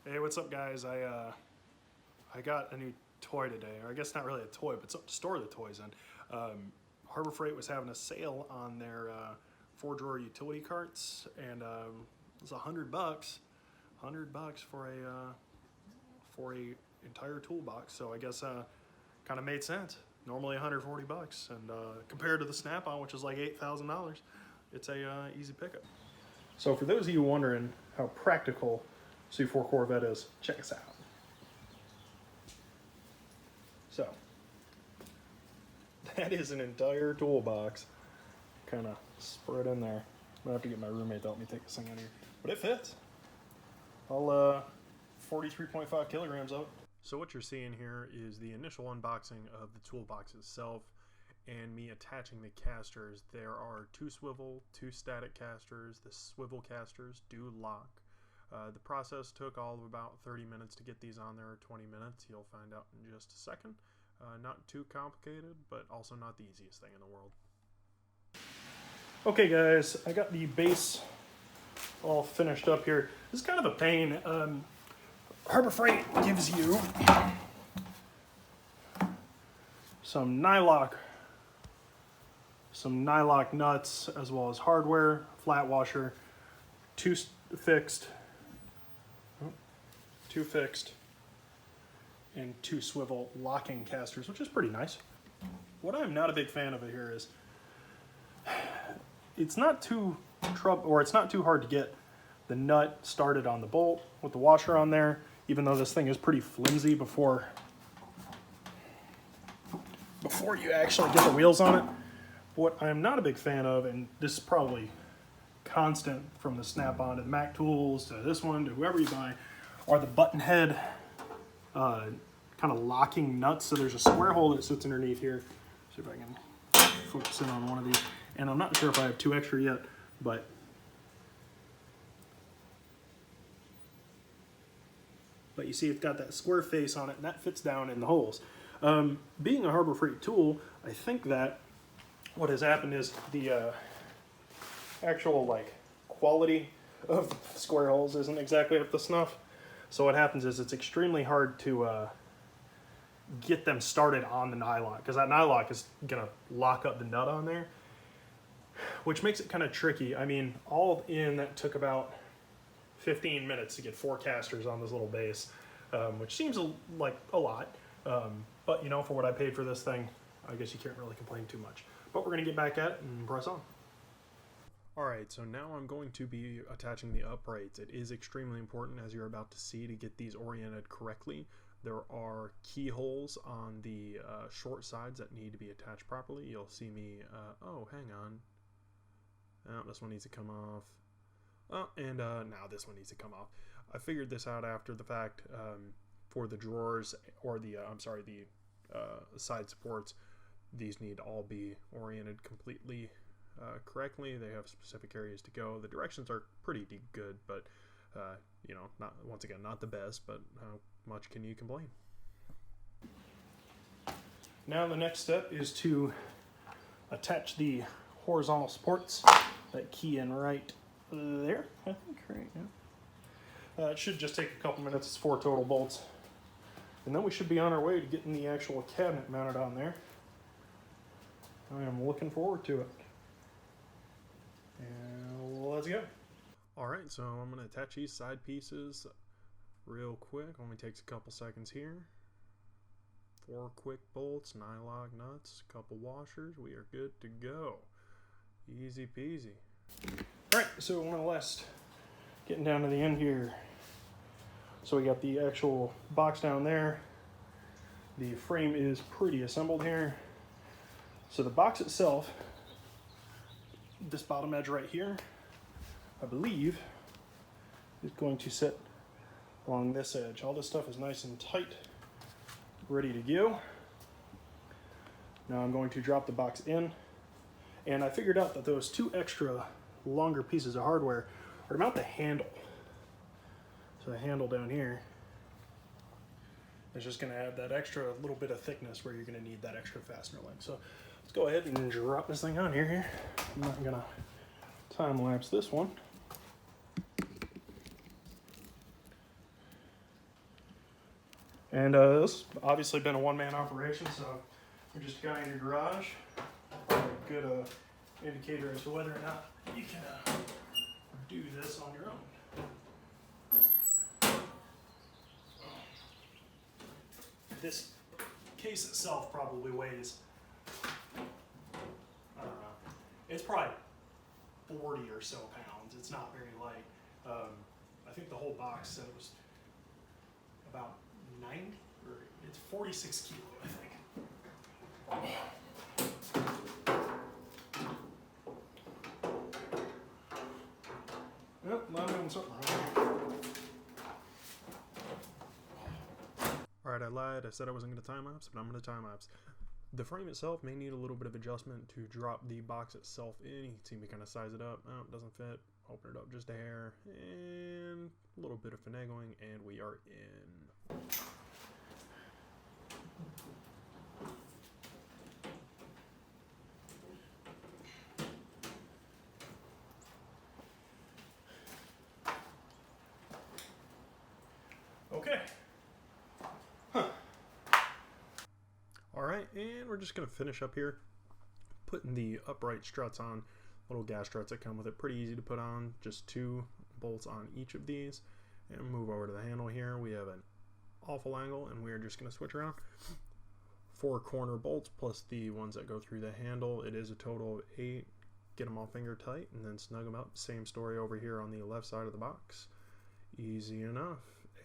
Hey, what's up, guys? I got a new toy today, or I guess not really a toy, but something to store the toys in. Harbor Freight was having a sale on their 4-drawer utility carts, and it was $100, $100 for a entire toolbox. So I guess kind of made sense. Normally $140, and compared to the Snap-on, which is like $8,000, it's a easy pickup. So for those of you wondering how practical C4 Corvette is, check us out. So that is an entire toolbox kind of spread in there. I'm gonna have to get my roommate to help me take this thing out of here, but it fits. All 43.5 kilograms of it. So what you're seeing here is the initial unboxing of the toolbox itself and me attaching the casters. There are 2 swivel, 2 static casters. The swivel casters do lock. The process took all of about 30 minutes to get these on there, or 20 minutes. You'll find out in just a second. Not too complicated, but also not the easiest thing in the world. Okay, guys, I got the base all finished up here. This is kind of a pain. Harbor Freight gives you some nylock nuts, as well as hardware, flat washer, 2 fixed, and 2 swivel locking casters, which is pretty nice. What I'm not a big fan of it here is it's not too hard to get the nut started on the bolt with the washer on there, even though this thing is pretty flimsy before you actually get the wheels on it. What I'm not a big fan of, and this is probably constant from the Snap-on to the Mac Tools to this one to whoever you buy, are the button head kind of locking nuts. So there's a square hole that sits underneath here. See if I can focus in on one of these. And I'm not sure if I have 2 extra yet, but you see it's got that square face on it, and that fits down in the holes. Being a Harbor Freight tool, I think that what has happened is the actual quality of the square holes isn't exactly up to snuff. So what happens is it's extremely hard to get them started on the nylock, because that nylock is gonna lock up the nut on there, which makes it kind of tricky. I mean, all in that took about 15 minutes to get 4 casters on this little base, which seems like a lot, but you know, for what I paid for this thing, I guess you can't really complain too much. But we're gonna get back at it and press on. Alright, so now I'm going to be attaching the uprights. It is extremely important, as you're about to see, to get these oriented correctly. There are keyholes on the short sides that need to be attached properly. You'll see me, oh, hang on. Oh, this one needs to come off. Oh, and now this one needs to come off. I figured this out after the fact. For the drawers, or the side supports, these need to all be oriented completely correctly. They have specific areas to go. The directions are pretty good, but you know, not the best, but how much can you complain? Now the next step is to attach the horizontal supports that key in right there, I think, right? Yeah. It should just take a couple minutes. It's 4 total bolts, and then we should be on our way to getting the actual cabinet mounted on there. I am looking forward to it. And let's go. Alright, so I'm going to attach these side pieces real quick. Only takes a couple seconds here. 4 quick bolts, nylock nuts, a couple washers. We are good to go. Easy peasy. Alright, so more or less getting down to the end here. So we got the actual box down there. The frame is pretty assembled here. So the box itself, this bottom edge right here, I believe, is going to sit along this edge. All this stuff is nice and tight, ready to go. Now I'm going to drop the box in, and I figured out that those 2 extra longer pieces of hardware are to mount the handle. So the handle down here is just going to add that extra little bit of thickness where you're going to need that extra fastener length. So let's go ahead and drop this thing on here. I'm not going to time lapse this one. And this has obviously been a one-man operation, so you're just a guy in your garage. Probably a good indicator as to whether or not you can do this on your own. This case itself probably weighs, I don't know, it's probably 40 or so pounds. It's not very light. I think the whole box said it was about 90, or it's 46 kilo, I think. Yep, I'm doing something wrong. Alright, I lied. I said I wasn't going to time lapse, but I'm going to time lapse. The frame itself may need a little bit of adjustment to drop the box itself in. You can see me kind of size it up. Oh, it doesn't fit. Open it up just a hair. And a little bit of finagling, and we are in. Okay. Alright, and we're just going to finish up here. Putting the upright struts on. Little gas struts that come with it. Pretty easy to put on. Just 2 bolts on each of these. And move over to the handle here. We have an awful angle, and we are just going to switch around. 4 corner bolts plus the ones that go through the handle. It is a total of 8. Get them all finger tight and then snug them up. Same story over here on the left side of the box. Easy enough.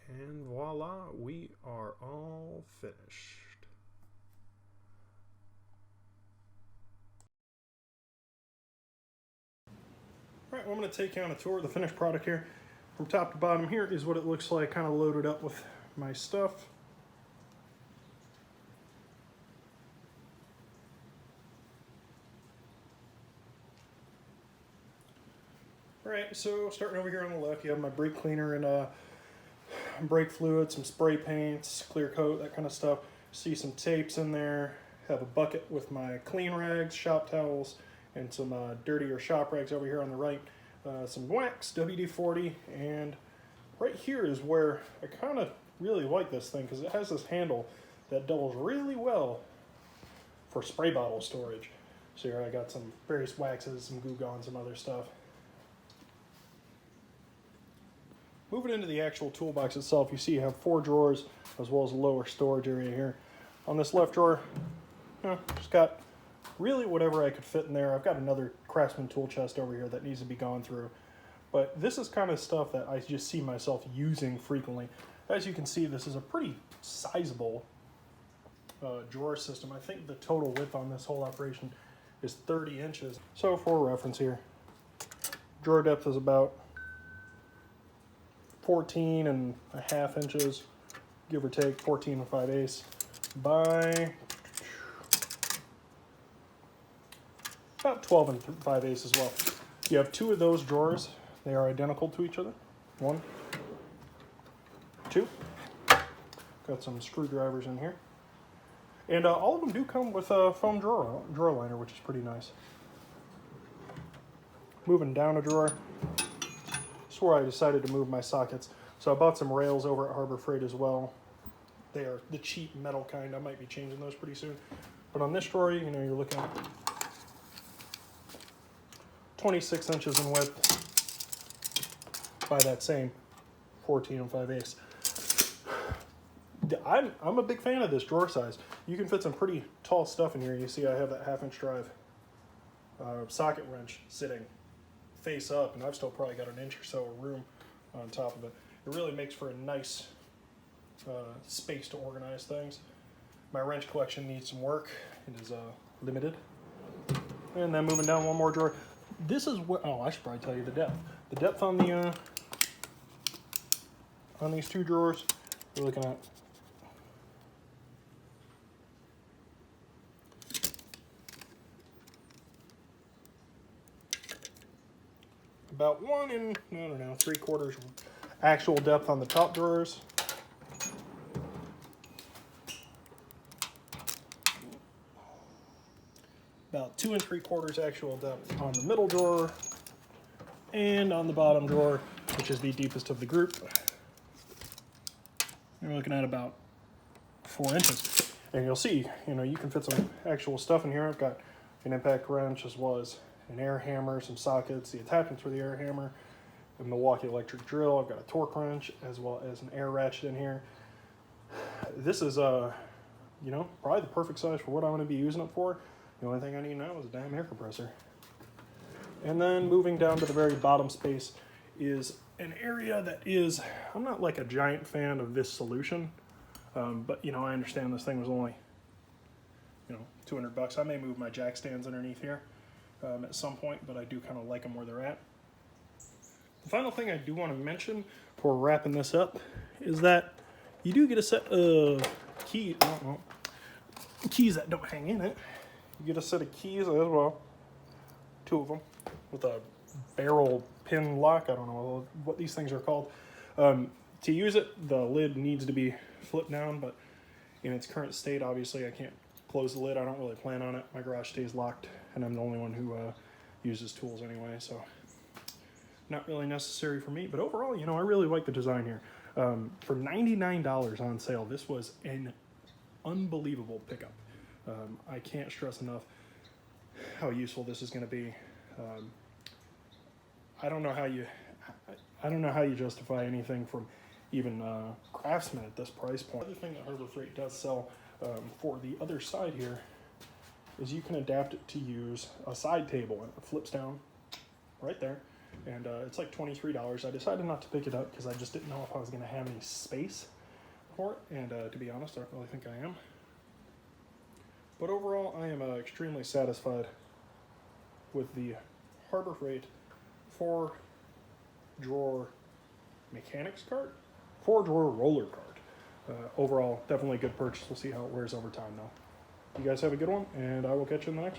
And voila, we are all finished. Alright, well, I'm going to take you on a tour of the finished product here. From top to bottom, here is what it looks like, kind of loaded up with my stuff. Alright, so starting over here on the left, you have my brake cleaner and brake fluid, some spray paints, clear coat, that kind of stuff. See some tapes in there. Have a bucket with my clean rags, shop towels, and some dirtier shop rags over here on the right. Some wax, WD-40, and right here is where I kind of really like this thing because it has this handle that doubles really well for spray bottle storage. So here I got some various waxes, some Goo Gone, some other stuff. Moving into the actual toolbox itself, you see you have 4 drawers as well as a lower storage area here. On this left drawer, just got really whatever I could fit in there. I've got another Craftsman tool chest over here that needs to be gone through. But this is kind of stuff that I just see myself using frequently. As you can see, this is a pretty sizable drawer system. I think the total width on this whole operation is 30 inches. So for reference here, drawer depth is about 14.5 inches, give or take 14 5/8 by about 12 5/8 as well. You have 2 of those drawers. They are identical to each other. 1, 2. Got some screwdrivers in here. And all of them do come with a foam drawer liner, which is pretty nice. Moving down a drawer. This is where I decided to move my sockets. So I bought some rails over at Harbor Freight as well. They are the cheap metal kind. I might be changing those pretty soon. But on this drawer, you know, you're looking at 26 inches in width by that same 14 5/8. I'm a big fan of this drawer size. You can fit some pretty tall stuff in here. You see I have that 1/2 inch drive socket wrench sitting face up, and I've still probably got an inch or so of room on top of it. It really makes for a nice space to organize things. My wrench collection needs some work. It is limited. And then moving down one more drawer. This is where, oh, I should probably tell you the depth. The depth on the on these 2 drawers, you're looking at about 1 and, I don't know, 3/4 actual depth on the top drawers. About 2 3/4 actual depth on the middle drawer, and on the bottom drawer, which is the deepest of the group, you're looking at about 4 inches. And you'll see, you know, you can fit some actual stuff in here. I've got an impact wrench as well as an air hammer, some sockets, the attachments for the air hammer, a Milwaukee electric drill. I've got a torque wrench as well as an air ratchet in here. This is, you know, probably the perfect size for what I'm going to be using it for. The only thing I need now is a damn air compressor. And then moving down to the very bottom space is an area that is, I'm not like a giant fan of this solution, but you know, I understand this thing was only, you know, $200. I may move my jack stands underneath here at some point, but I do kind of like them where they're at. The final thing I do want to mention before wrapping this up is that you do get a set of keys, keys that don't hang in it. You get a set of keys as well, 2 of them, with a barrel pin lock. I don't know what these things are called. To use it, the lid needs to be flipped down, but in its current state, obviously I can't close the lid. I don't really plan on it. My garage stays locked, and I'm the only one who uses tools anyway, so not really necessary for me. But overall, you know, I really like the design here. For $99 on sale, this was an unbelievable pickup. I can't stress enough how useful this is going to be. I don't know how you justify anything from even Craftsman at this price point. The other thing that Harbor Freight does sell for the other side here is you can adapt it to use a side table, and it flips down right there, and it's like $23. I decided not to pick it up because I just didn't know if I was going to have any space for it, and to be honest, I don't really think I am. But overall, I am extremely satisfied with the Harbor Freight 4-drawer mechanics cart, 4-drawer roller cart. Overall, definitely a good purchase. We'll see how it wears over time though. You guys have a good one, and I will catch you in the next one.